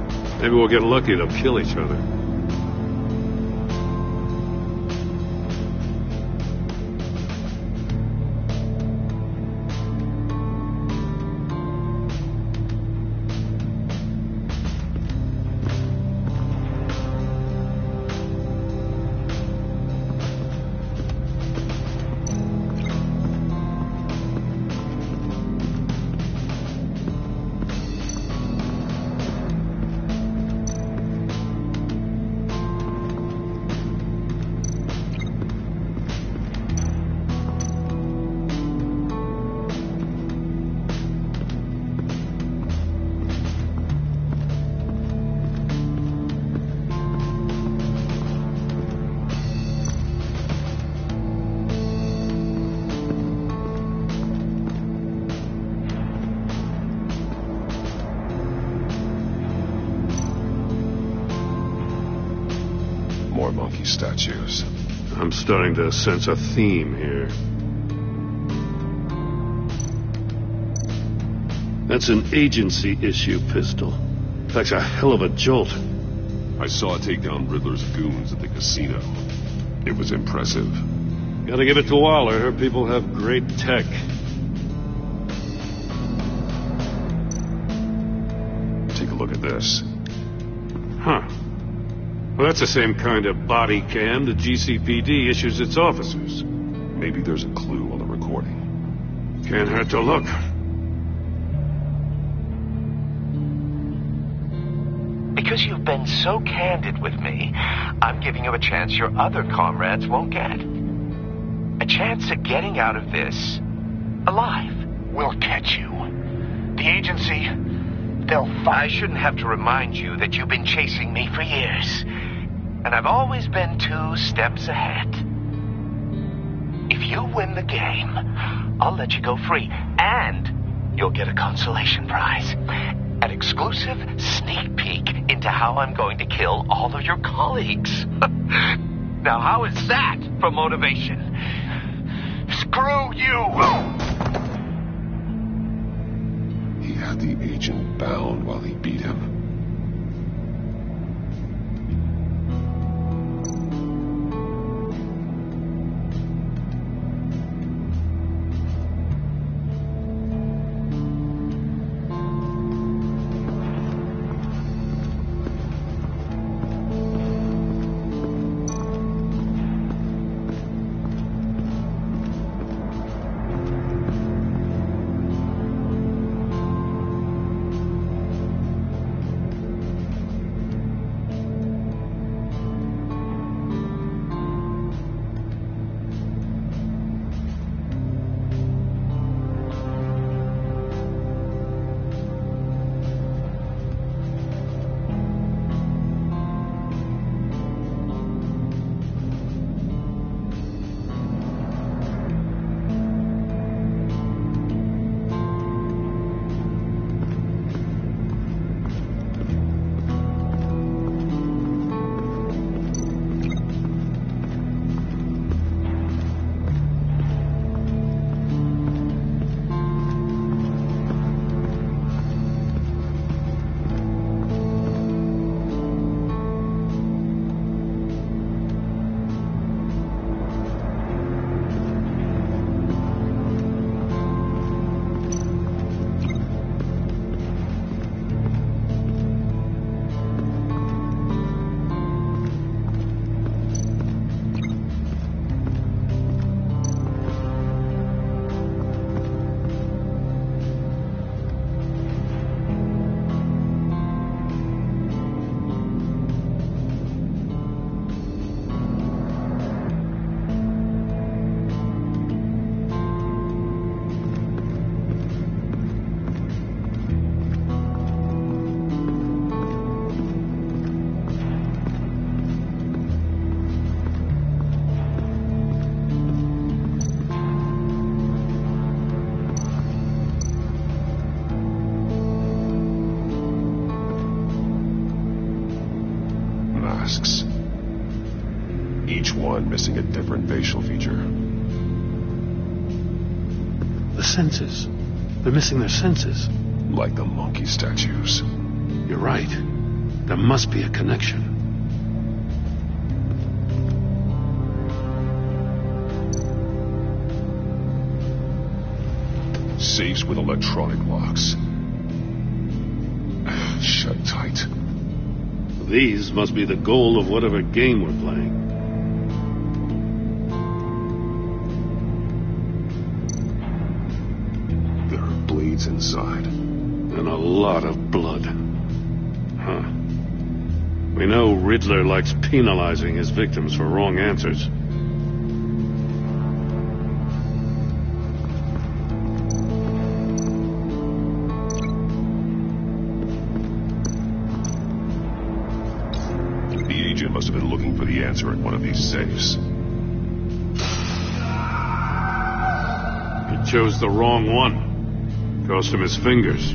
maybe we'll get lucky. They'll kill each other. More monkey statues. I'm starting to sense a theme here. That's an agency issue pistol. That's a hell of a jolt. I saw it take down Riddler's goons at the casino. It was impressive. Gotta give it to Waller. Her people have great tech. Take a look at this. Huh. Well, that's the same kind of body cam the GCPD issues its officers. Maybe there's a clue on the recording. Can't hurt to look. Because you've been so candid with me, I'm giving you a chance your other comrades won't get. A chance at getting out of this alive. We'll catch you. The agency, they'll find... I shouldn't have to remind you that you've been chasing me for years. And I've always been 2 steps ahead. If you win the game, I'll let you go free. And you'll get a consolation prize. An exclusive sneak peek into how I'm going to kill all of your colleagues. Now, how is that for motivation? Screw you! He had the agent bound while he beat him. masks. Each one missing a different facial feature. The senses. They're missing their senses. Like the monkey statues. You're right. There must be a connection. Safes with electronic locks. Shut tight. These must be the goal of whatever game we're playing. There are blades inside. And a lot of blood. Huh. We know Riddler likes penalizing his victims for wrong answers. Must have been looking for the answer in one of these safes. He chose the wrong one. Cost him his fingers.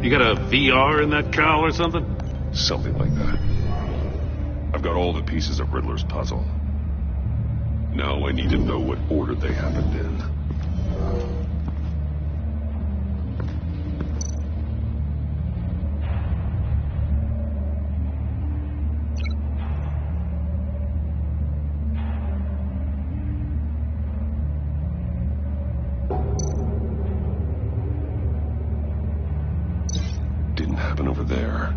You got a VR in that cowl or something? Something like that. I've got all the pieces of Riddler's puzzle. Now I need to know what order they happened in. Didn't happen over there.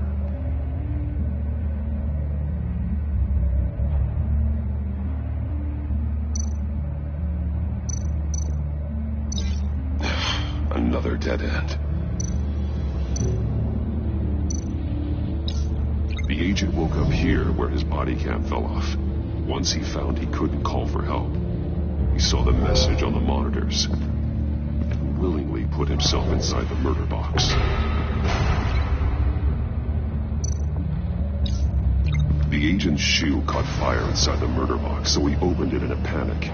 Another dead end. The agent woke up here where his body cam fell off. Once he found he couldn't call for help, he saw the message on the monitors and willingly put himself inside the murder box. The agent's shoe caught fire inside the murder box, so he opened it in a panic.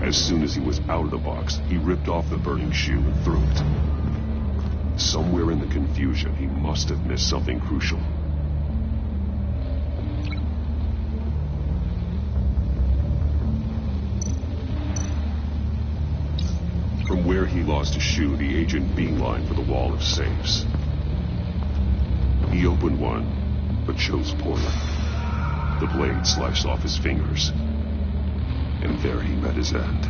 As soon as he was out of the box, he ripped off the burning shoe and threw it. Somewhere in the confusion, he must have missed something crucial. From where he lost a shoe, the agent beelined for the wall of safes. He opened one, but chose poorly. The blade sliced off his fingers. And there he met his end.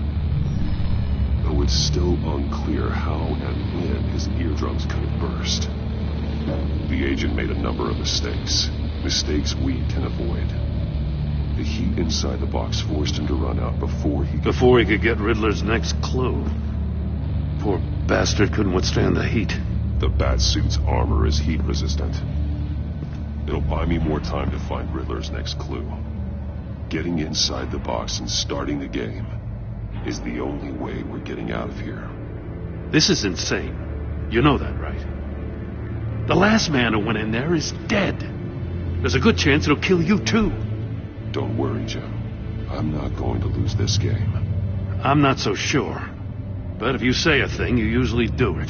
Though it's still unclear how and when his eardrums could have burst. The agent made a number of mistakes. Mistakes we can avoid. The heat inside the box forced him to run out before he could get Riddler's next clue. Poor bastard couldn't withstand the heat. The Batsuit's armor is heat resistant. It'll buy me more time to find Riddler's next clue. Getting inside the box and starting the game is the only way we're getting out of here. This is insane. You know that, right? The last man who went in there is dead. There's a good chance it'll kill you, too. Don't worry, Joe. I'm not going to lose this game. I'm not so sure. But if you say a thing, you usually do it.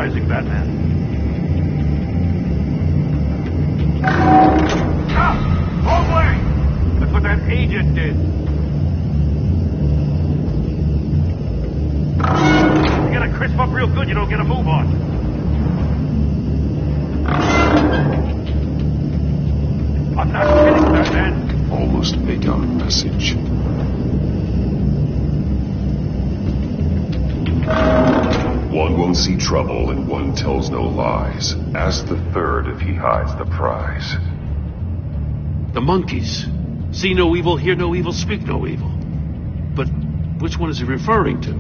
rising, Batman. Wrong way! That's what that agent did. You gotta crisp up real good, you don't get a move on. I'm not kidding, Batman. Almost make out a message. One won't see trouble and one tells no lies. Ask the third if he hides the prize. The monkeys. See no evil, hear no evil, speak no evil. But which one is he referring to?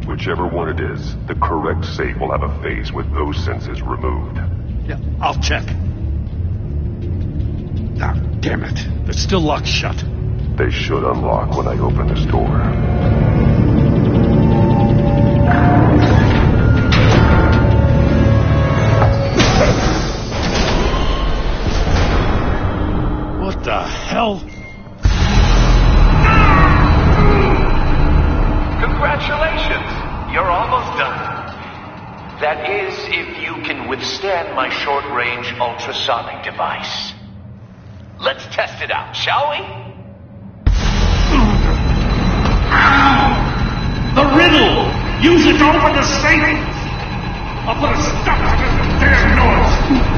Whichever one it is, the correct safe will have a face with those senses removed. Yeah, I'll check. Ah, damn it. They're still locked shut. They should unlock when I open this door. What the hell? Congratulations! You're almost done. That is, if you can withstand my short-range ultrasonic device. Let's test it out, shall we? The riddle! Use it to open the safe! I'll put a stop to this damn noise!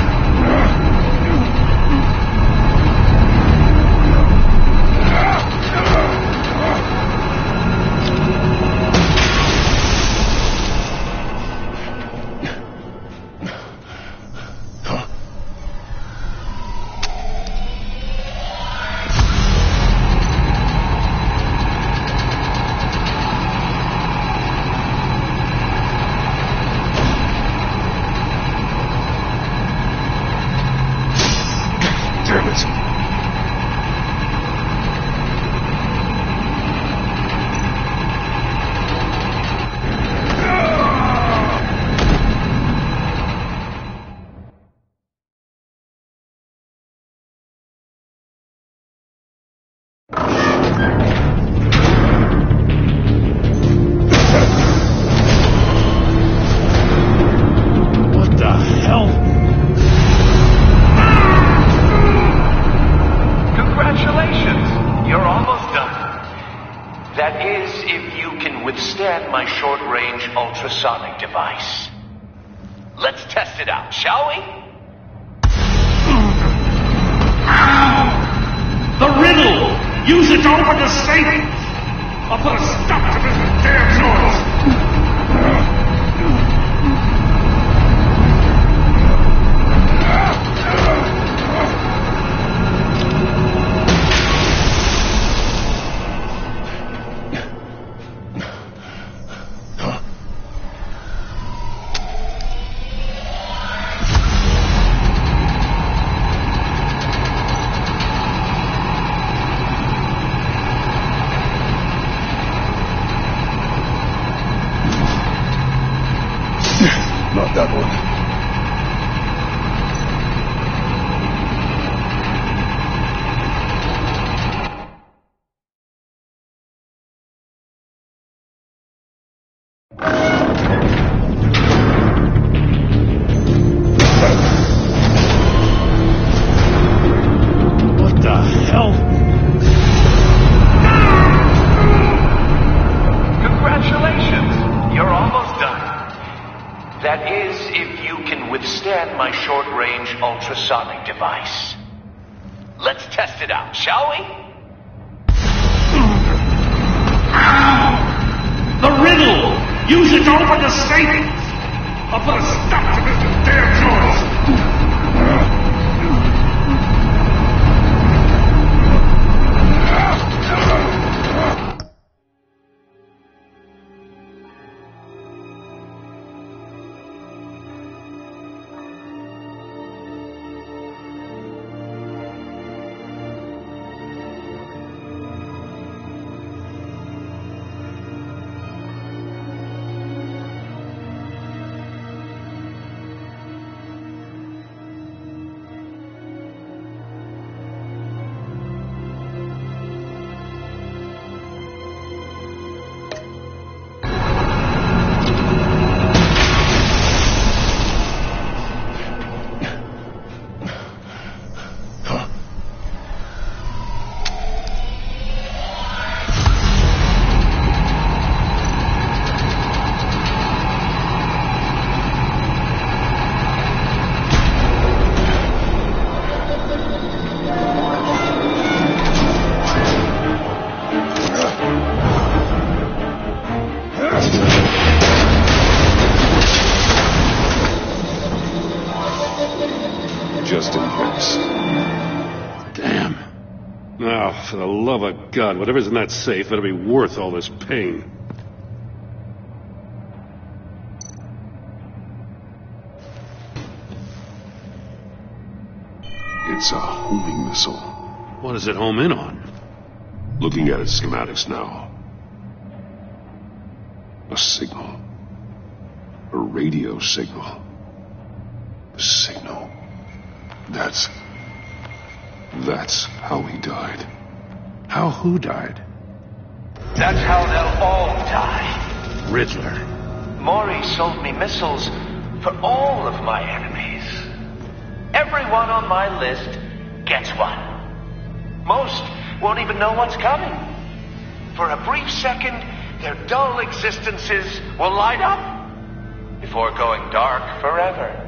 Ultrasonic device. Let's test it out, shall we? The riddle! Use it to open the safe! I'll put a stop to this damn noise! Not that one. What the hell? Congratulations! You're almost done. That is, if you can withstand my short-range ultrasonic device. Let's test it out, shall we? The riddle! Use it to open the safe! I'll put a stop to this damn noise! Now, for the love of God, whatever's in that safe better be worth all this pain. It's a homing missile. What does it home in on? Looking at its schematics now. A signal. A radio signal. A signal. That's how he died. How who died? That's how they'll all die. Riddler. Maury sold me missiles for all of my enemies. Everyone on my list gets one. Most won't even know what's coming. For a brief second, their dull existences will light up before going dark forever.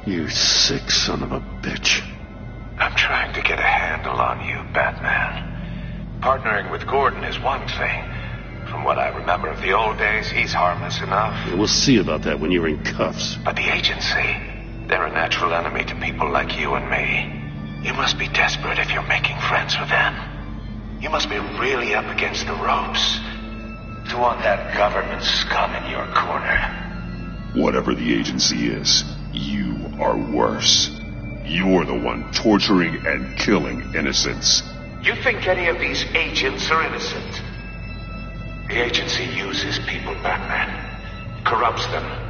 You sick son of a bitch. I'm trying to get a handle on you, Batman. Partnering with Gordon is one thing. From what I remember of the old days, he's harmless enough. Yeah, we'll see about that when you're in cuffs. But the agency, they're a natural enemy to people like you and me. You must be desperate if you're making friends with them. You must be really up against the ropes to want that government scum in your corner. Whatever the agency is, you are worse. You're the one torturing and killing innocents. You think any of these agents are innocent? The agency uses people, Batman. Corrupts them.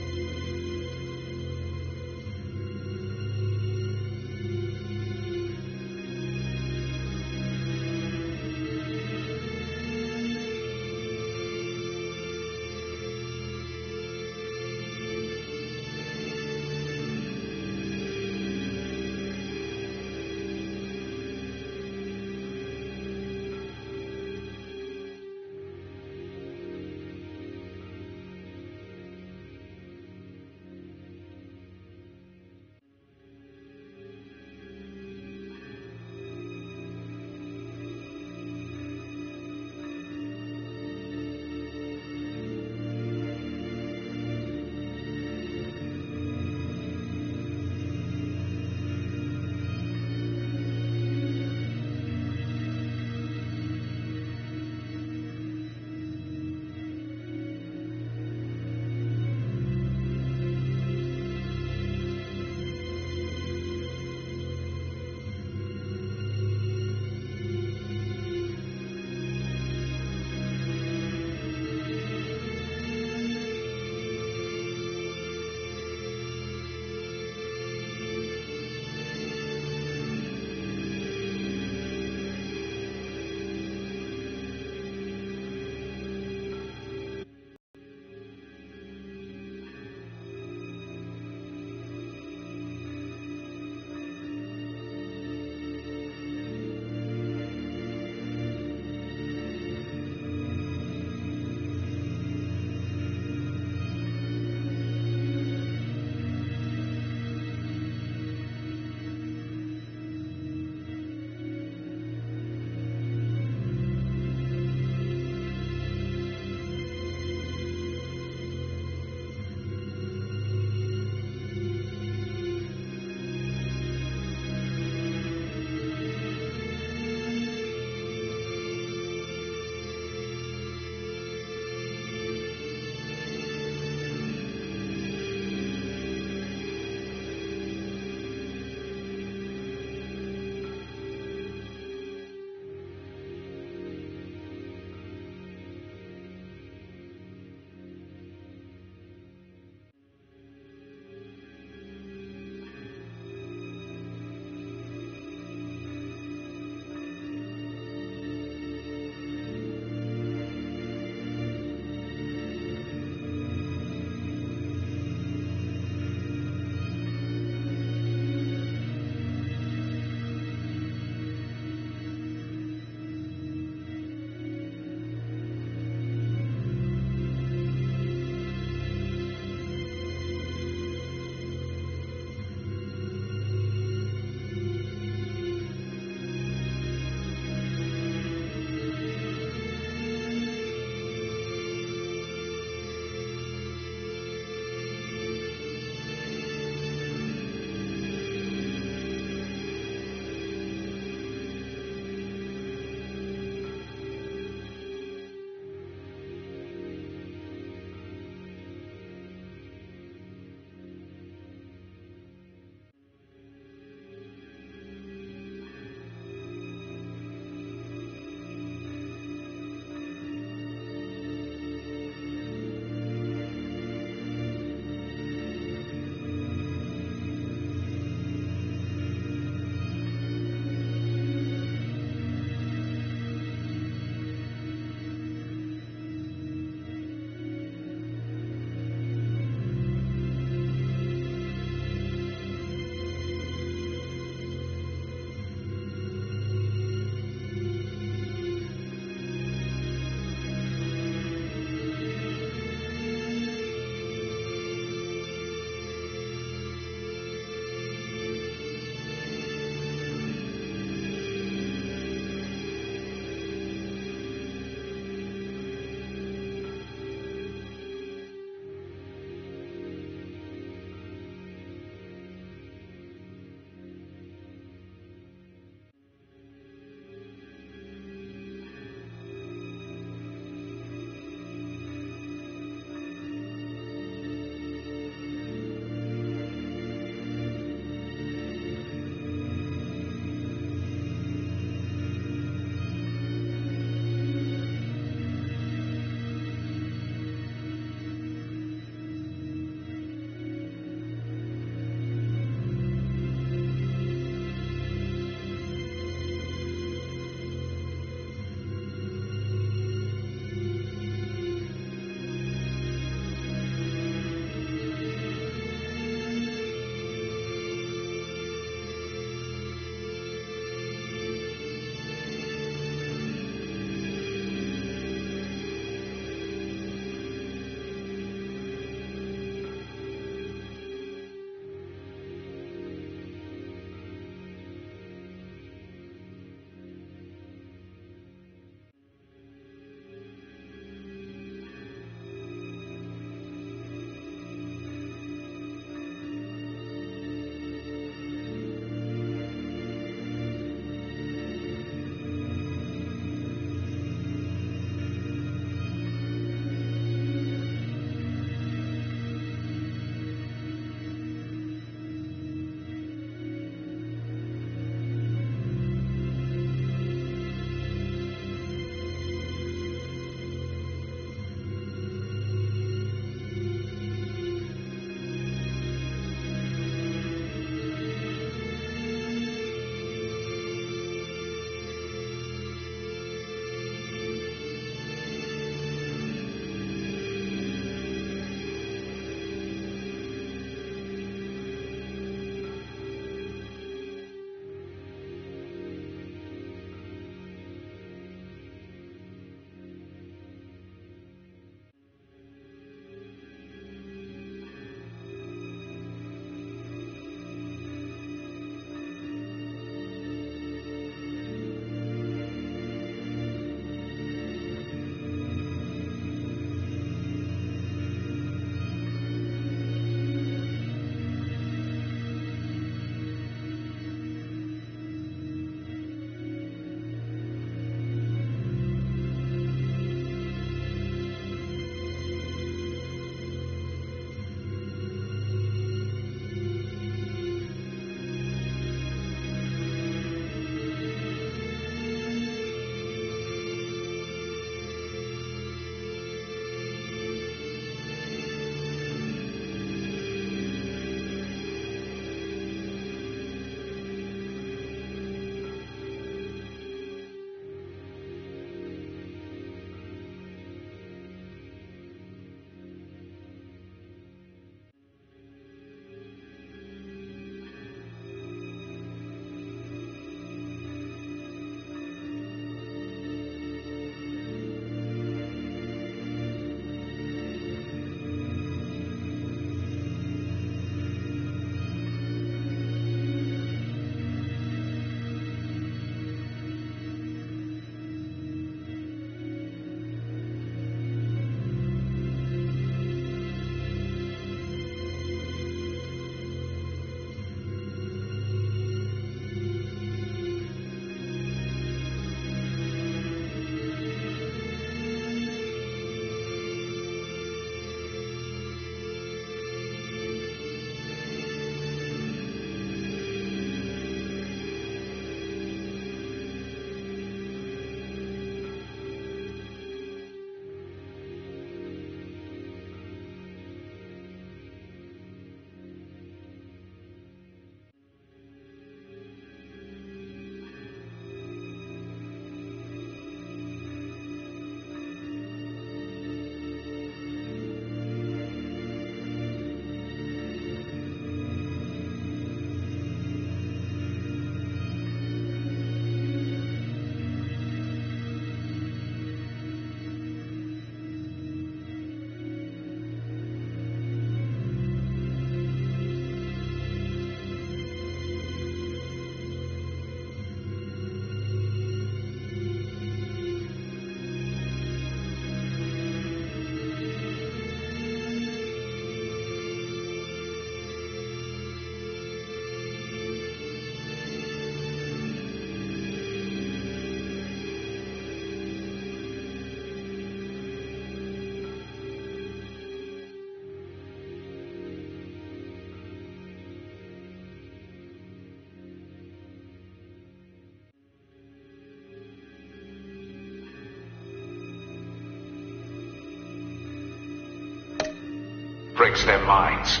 breaks their minds.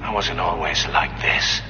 I wasn't always like this.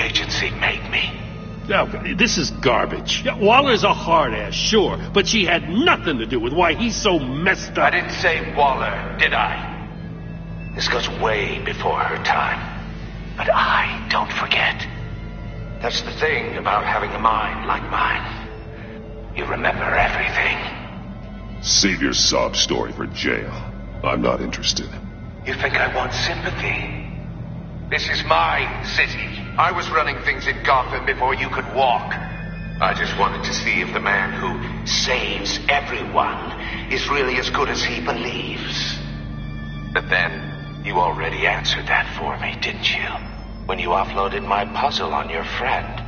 agency made me. Oh, this is garbage. Yeah, Waller's a hard-ass, sure, but she had nothing to do with why he's so messed up. I didn't say Waller, did I? This goes way before her time. But I don't forget. That's the thing about having a mind like mine. You remember everything. Save your sob story for jail. I'm not interested. You think I want sympathy? This is my city. I was running things in Gotham before you could walk. I just wanted to see if the man who saves everyone is really as good as he believes. But then, you already answered that for me, didn't you? When you offloaded my puzzle on your friend.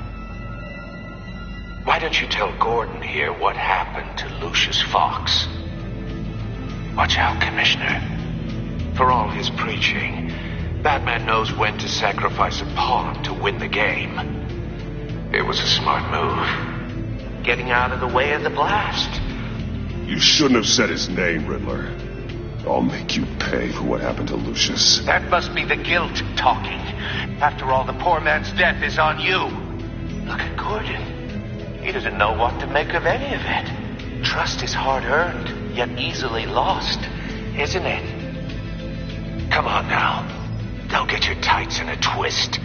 Why don't you tell Gordon here what happened to Lucius Fox? Watch out, Commissioner. For all his preaching, Batman knows when to sacrifice a pawn to win the game. It was a smart move. Getting out of the way of the blast. You shouldn't have said his name, Riddler. I'll make you pay for what happened to Lucius. That must be the guilt talking. After all, the poor man's death is on you. Look at Gordon. He doesn't know what to make of any of it. Trust is hard-earned, yet easily lost, isn't it? Come on now. Don't get your tights in a twist.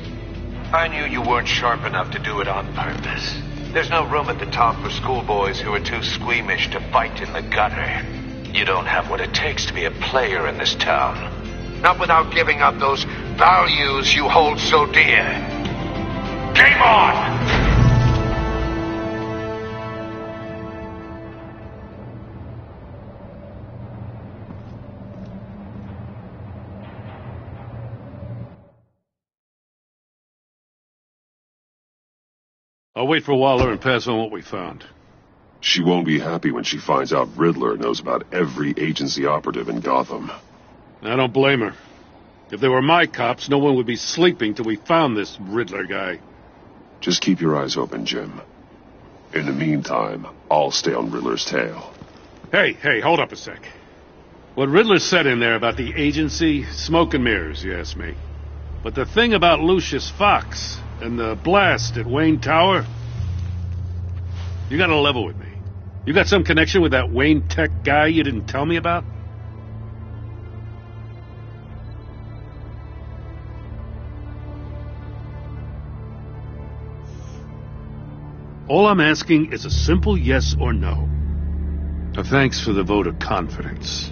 I knew you weren't sharp enough to do it on purpose. There's no room at the top for schoolboys who are too squeamish to fight in the gutter. You don't have what it takes to be a player in this town. Not without giving up those values you hold so dear. Game on! I'll wait for Waller and pass on what we found. She won't be happy when she finds out Riddler knows about every agency operative in Gotham. I don't blame her. If they were my cops, no one would be sleeping till we found this Riddler guy. Just keep your eyes open, Jim. In the meantime, I'll stay on Riddler's tail. Hey, hold up a sec. What Riddler said in there about the agency, smoke and mirrors, you ask me. But the thing about Lucius Fox and the blast at Wayne Tower, you gotta level with me. You got some connection with that Wayne Tech guy you didn't tell me about? All I'm asking is a simple yes or no. Thanks for the vote of confidence.